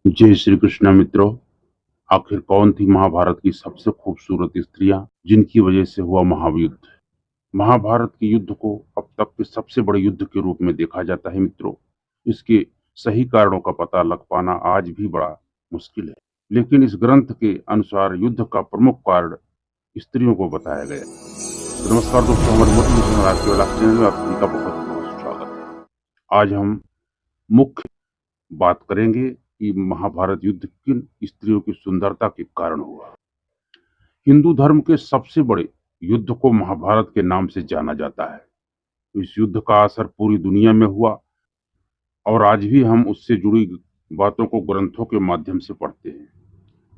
जय श्री कृष्ण मित्रों। आखिर कौन थी महाभारत की सबसे खूबसूरत स्त्रियां जिनकी वजह से हुआ महायुद्ध। महाभारत के युद्ध को अब तक के सबसे बड़े युद्ध के रूप में देखा जाता है मित्रों। इसके सही कारणों का पता लग पाना आज भी बड़ा मुश्किल है, लेकिन इस ग्रंथ के अनुसार युद्ध का प्रमुख कारण स्त्रियों को बताया गया। तो नमस्कार दोस्तों, हमारे मोटिवेशन और आपके वाला चैनल में आप सभी का बहुत बहुत स्वागत है। आज हम मुख्य बात करेंगे कि महाभारत युद्ध किन स्त्रियों की सुंदरता के कारण हुआ। हिंदू धर्म के सबसे बड़े युद्ध को महाभारत के नाम से जाना जाता है। इस युद्ध का असर पूरी दुनिया में हुआ और आज भी हम उससे जुड़ी बातों को ग्रंथों के माध्यम से पढ़ते हैं।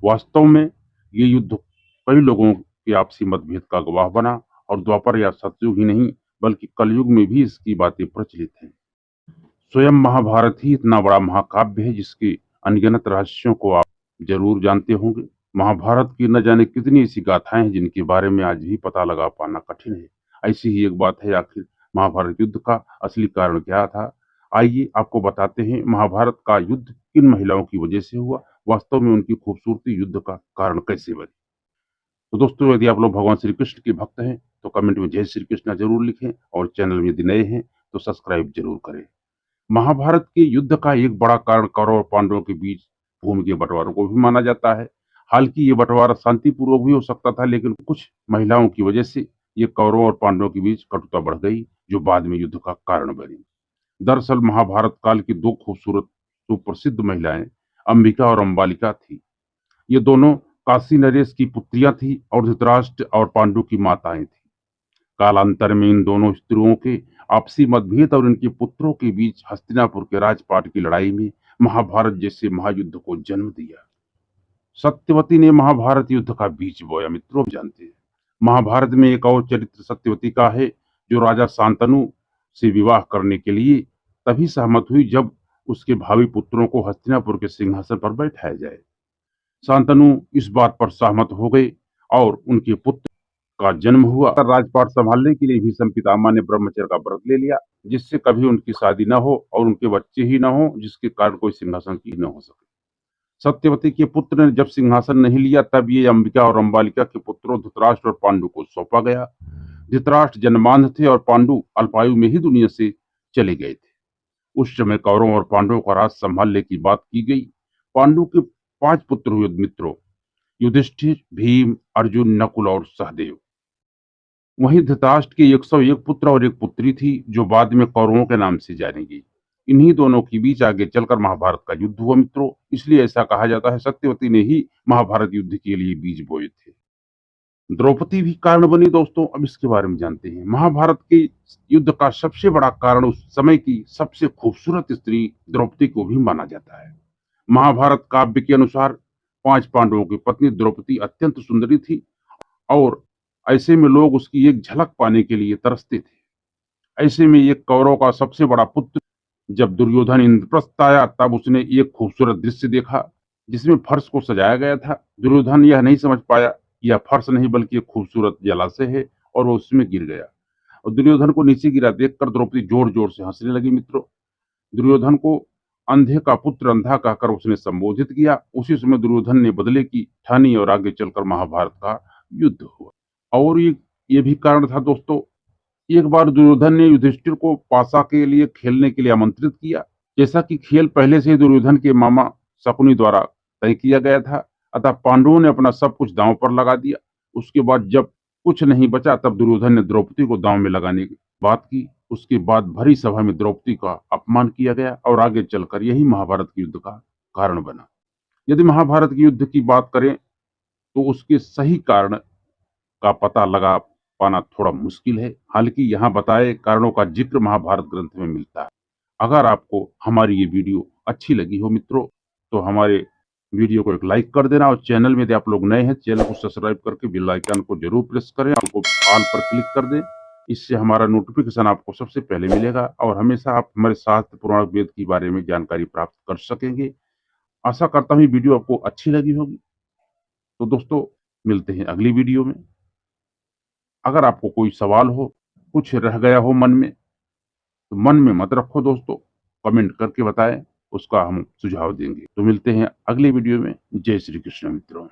वास्तव में ये युद्ध कई लोगों के आपसी मतभेद का गवाह बना और द्वापर या सतयुग ही नहीं बल्कि कलयुग में भी इसकी बातें प्रचलित हैं। स्वयं महाभारत ही इतना बड़ा महाकाव्य है जिसके अनगिनत रहस्यों को आप जरूर जानते होंगे। महाभारत की न जाने कितनी ऐसी गाथाएं हैं जिनके बारे में आज भी पता लगा पाना कठिन है। ऐसी ही एक बात है, आखिर महाभारत युद्ध का असली कारण क्या था। आइए आपको बताते हैं महाभारत का युद्ध किन महिलाओं की वजह से हुआ, वास्तव में उनकी खूबसूरती युद्ध का कारण कैसे बनी। तो दोस्तों, यदि आप लोग भगवान श्री कृष्ण के भक्त हैं तो कमेंट में जय श्री कृष्ण जरूर लिखें और चैनल में यदि नए हैं तो सब्सक्राइब जरूर करें। महाभारत के युद्ध का एक बड़ा कारण कौरव और पांडवों के बीच भूमि के बंटवारों को भी माना जाता है। हालांकि ये बंटवारा शांतिपूर्वक भी हो सकता था, लेकिन कुछ महिलाओं की वजह से ये कौरवों और पांडवों के बीच कटुता बढ़ गई, जो बाद में युद्ध का कारण बनी। दरअसल महाभारत काल की दो खूबसूरत सुप्रसिद्ध महिलाएं अंबिका और अंबालिका थी। ये दोनों काशी नरेश की पुत्रियां थी और धृतराष्ट्र और पांडु की माताएं थी। कालांतर में इन दोनों स्त्रियों के आपसी मतभेद और इनके पुत्रों के बीच हस्तिनापुर के राजपाट की लड़ाई में महाभारत जैसे महायुद्ध को जन्म दिया। सत्यवती ने महाभारत युद्ध का बीज बोया मित्रों, जानते हैं। महाभारत में एक और चरित्र सत्यवती का है, जो राजा शांतनु से विवाह करने के लिए तभी सहमत हुई जब उसके भावी पुत्रों को हस्तिनापुर के सिंहासन पर बैठाया जाए। शांतनु इस बात पर सहमत हो गए और उनके पुत्र का जन्म हुआ। राजपाट संभालने के लिए भीष्म पितामह ने ब्रह्मचर्य का व्रत ले लिया, जिससे कभी उनकी शादी न हो और उनके बच्चे ही न हो, जिसके कारण कोई सिंहासन की न हो सके। सत्यवती के पुत्र ने जब सिंहासन नहीं लिया, तब ये अंबिका और अंबालिका के पुत्रों धृतराष्ट्र और पांडु को सौंपा गया। धृतराष्ट्र जन्मांध थे और पांडु अल्पायु में ही दुनिया से चले गए थे। उस समय कौरवों और पांडवों का राज संभालने की बात की गई। पांडु के 5 पुत्र हुए मित्रों: युधिष्ठिर, भीम, अर्जुन, नकुल और सहदेव। वहीं धृतराष्ट्र के 101 पुत्र और एक पुत्री थी, जो बाद में कौरवों के नाम से जानी गई। इन्हीं दोनों के बीच आगे चलकर महाभारत का युद्ध हुआ मित्रों। इसलिए ऐसा कहा जाता है सत्यवती ने ही महाभारत युद्ध के लिए बीज बोए थे। द्रौपदी भी कारण बनी दोस्तों, अब इसके बारे में जानते हैं। महाभारत के युद्ध का सबसे बड़ा कारण उस समय की सबसे खूबसूरत स्त्री द्रौपदी को भी माना जाता है। महाभारत काव्य के अनुसार 5 पांडवों की पत्नी द्रौपदी अत्यंत सुंदरी थी और ऐसे में लोग उसकी एक झलक पाने के लिए तरसते थे। ऐसे में एक कौरव का सबसे बड़ा पुत्र जब दुर्योधन इंद्रप्रस्थ आया, तब उसने एक खूबसूरत दृश्य देखा जिसमें फर्श को सजाया गया था। दुर्योधन यह नहीं समझ पाया कि यह फर्श नहीं बल्कि एक खूबसूरत जलाशय है, और वो उसमें गिर गया। और दुर्योधन को नीचे गिरा देखकर द्रौपदी जोर जोर से हंसने लगी मित्रों। दुर्योधन को अंधे का पुत्र अंधा कहकर उसने संबोधित किया। उसी समय दुर्योधन ने बदले की ठानी और आगे चलकर महाभारत का युद्ध हुआ। और ये भी कारण था दोस्तों। एक बार दुर्योधन ने युधिष्ठिर को पासा के लिए खेलने के लिए आमंत्रित किया। जैसा कि खेल पहले से ही दुर्योधन के मामा शकुनी द्वारा तय किया गया था, अतः पांडवों ने अपना सब कुछ दांव पर लगा दिया। उसके बाद जब कुछ नहीं बचा, तब दुर्योधन ने द्रौपदी को दांव में लगाने की बात की। उसके बाद भरी सभा में द्रौपदी का अपमान किया गया और आगे चलकर यही महाभारत के युद्ध का कारण बना। यदि महाभारत के युद्ध की बात करें तो उसके सही कारण का पता लगा पाना थोड़ा मुश्किल है। हालांकि यहाँ बताए कारणों का जिक्र महाभारत ग्रंथ में मिलता है। अगर आपको हमारी ये वीडियो अच्छी लगी हो मित्रों, तो हमारे वीडियो को एक लाइक कर देना और चैनल में यदि आप लोग नए हैं, चैनल को सब्सक्राइब करके बेल आइकन को जरूर प्रेस करें, आपको ऑल पर क्लिक कर दें। इससे हमारा नोटिफिकेशन आपको सबसे पहले मिलेगा और हमेशा आप हमारे शास्त्र पुराण वेद के बारे में जानकारी प्राप्त कर सकेंगे। आशा करता हूँ वीडियो आपको अच्छी लगी होगी। तो दोस्तों, मिलते हैं अगली वीडियो में। अगर आपको कोई सवाल हो, कुछ रह गया हो मन में, तो मन में मत रखो दोस्तों, कमेंट करके बताएं। उसका हम सुझाव देंगे। तो मिलते हैं अगले वीडियो में। जय श्री कृष्ण मित्रों।